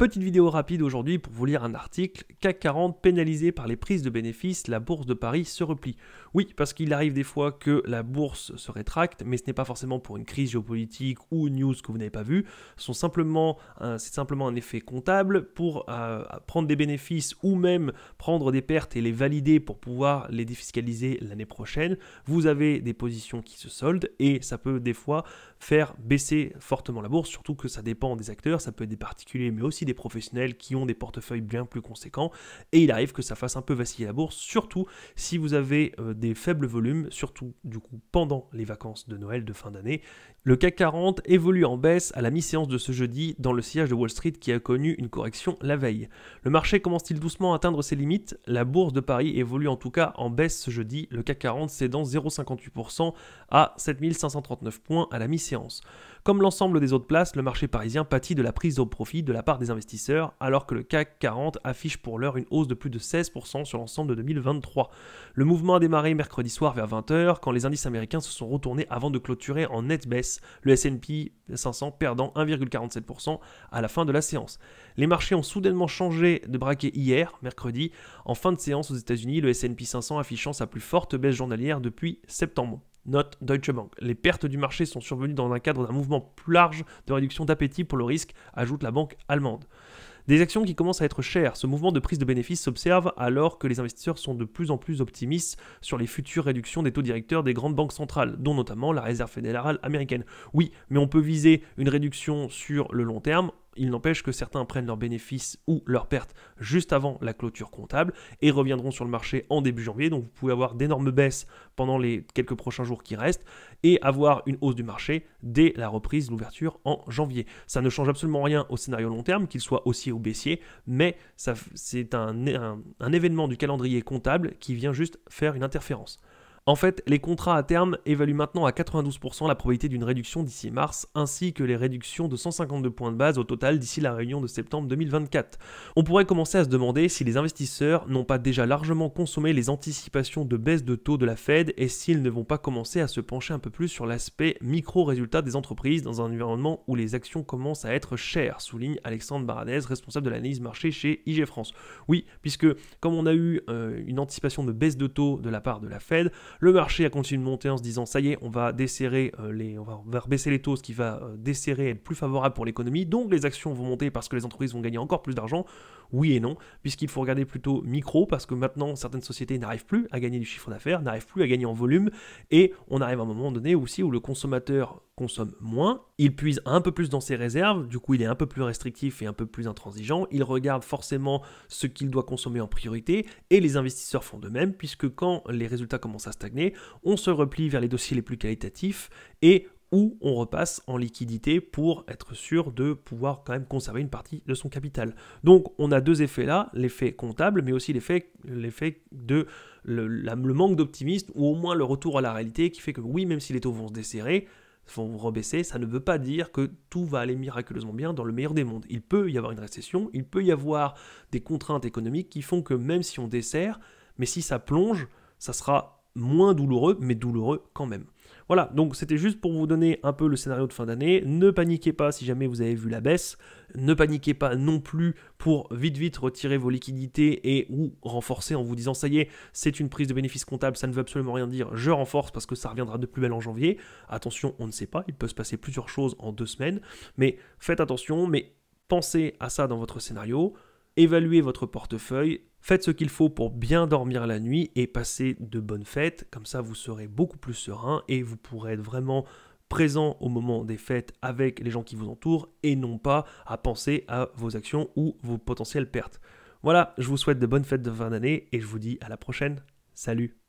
Petite vidéo rapide aujourd'hui pour vous lire un article. CAC 40 pénalisé par les prises de bénéfices, la bourse de Paris se replie. Oui, parce qu'il arrive des fois que la bourse se rétracte, mais ce n'est pas forcément pour une crise géopolitique ou une news que vous n'avez pas vue. C'est simplement un effet comptable pour prendre des bénéfices ou même prendre des pertes et les valider pour pouvoir les défiscaliser l'année prochaine. Vous avez des positions qui se soldent et ça peut des fois faire baisser fortement la bourse, surtout que ça dépend des acteurs, ça peut être des particuliers mais aussi des professionnels qui ont des portefeuilles bien plus conséquents et il arrive que ça fasse un peu vaciller la bourse, surtout si vous avez des faibles volumes, surtout du coup pendant les vacances de Noël de fin d'année. Le CAC 40 évolue en baisse à la mi-séance de ce jeudi dans le sillage de Wall Street qui a connu une correction la veille. Le marché commence-t-il doucement à atteindre ses limites? La bourse de Paris évolue en tout cas en baisse ce jeudi, le CAC 40 cédant 0,58% à 7539 points à la mi-séance. Comme l'ensemble des autres places, le marché parisien pâtit de la prise au profit de la part des investisseurs, alors que le CAC 40 affiche pour l'heure une hausse de plus de 16% sur l'ensemble de 2023. Le mouvement a démarré mercredi soir vers 20h, quand les indices américains se sont retournés avant de clôturer en nette baisse, le S&P 500 perdant 1,47% à la fin de la séance. Les marchés ont soudainement changé de braquet hier, mercredi, en fin de séance aux États-Unis, le S&P 500 affichant sa plus forte baisse journalière depuis septembre. Note Deutsche Bank. Les pertes du marché sont survenues dans un cadre d'un mouvement plus large de réduction d'appétit pour le risque, ajoute la banque allemande. Des actions qui commencent à être chères. Ce mouvement de prise de bénéfices s'observe alors que les investisseurs sont de plus en plus optimistes sur les futures réductions des taux directeurs des grandes banques centrales, dont notamment la Réserve fédérale américaine. Oui, mais on peut viser une réduction sur le long terme. Il n'empêche que certains prennent leurs bénéfices ou leurs pertes juste avant la clôture comptable et reviendront sur le marché en début janvier. Donc vous pouvez avoir d'énormes baisses pendant les quelques prochains jours qui restent et avoir une hausse du marché dès la reprise de l'ouverture en janvier. Ça ne change absolument rien au scénario long terme, qu'il soit haussier ou baissier, mais c'est un événement du calendrier comptable qui vient juste faire une interférence. En fait, les contrats à terme évaluent maintenant à 92% la probabilité d'une réduction d'ici mars, ainsi que les réductions de 152 points de base au total d'ici la réunion de septembre 2024. On pourrait commencer à se demander si les investisseurs n'ont pas déjà largement consommé les anticipations de baisse de taux de la Fed et s'ils ne vont pas commencer à se pencher un peu plus sur l'aspect micro-résultat des entreprises dans un environnement où les actions commencent à être chères, souligne Alexandre Baradez, responsable de l'analyse marché chez IG France. Oui, puisque comme on a eu une anticipation de baisse de taux de la part de la Fed, le marché a continué de monter en se disant ça y est, on va desserrer on va rebaisser les taux, ce qui va desserrer et être plus favorable pour l'économie. Donc les actions vont monter parce que les entreprises vont gagner encore plus d'argent. Oui et non, puisqu'il faut regarder plutôt micro parce que maintenant certaines sociétés n'arrivent plus à gagner du chiffre d'affaires, n'arrivent plus à gagner en volume et on arrive à un moment donné aussi où le consommateur consomme moins, il puise un peu plus dans ses réserves, du coup il est un peu plus restrictif et un peu plus intransigeant, il regarde forcément ce qu'il doit consommer en priorité et les investisseurs font de même puisque quand les résultats commencent à stagner, on se replie vers les dossiers les plus qualitatifs et où on repasse en liquidité pour être sûr de pouvoir quand même conserver une partie de son capital. Donc on a deux effets là, l'effet comptable mais aussi l'effet de le manque d'optimisme ou au moins le retour à la réalité qui fait que oui, même si les taux vont se desserrer, vont rebaisser, ça ne veut pas dire que tout va aller miraculeusement bien dans le meilleur des mondes. Il peut y avoir une récession, il peut y avoir des contraintes économiques qui font que même si on desserre, mais si ça plonge, ça sera moins douloureux, mais douloureux quand même. Voilà, donc c'était juste pour vous donner un peu le scénario de fin d'année. Ne paniquez pas si jamais vous avez vu la baisse. Ne paniquez pas non plus pour vite retirer vos liquidités et ou renforcer en vous disant ça y est, c'est une prise de bénéfice comptable, ça ne veut absolument rien dire, je renforce parce que ça reviendra de plus belle en janvier. Attention, on ne sait pas, il peut se passer plusieurs choses en 2 semaines, mais faites attention, mais pensez à ça dans votre scénario. Évaluez votre portefeuille, faites ce qu'il faut pour bien dormir la nuit et passer de bonnes fêtes, comme ça vous serez beaucoup plus serein et vous pourrez être vraiment présent au moment des fêtes avec les gens qui vous entourent et non pas à penser à vos actions ou vos potentielles pertes. Voilà, je vous souhaite de bonnes fêtes de fin d'année et je vous dis à la prochaine. Salut!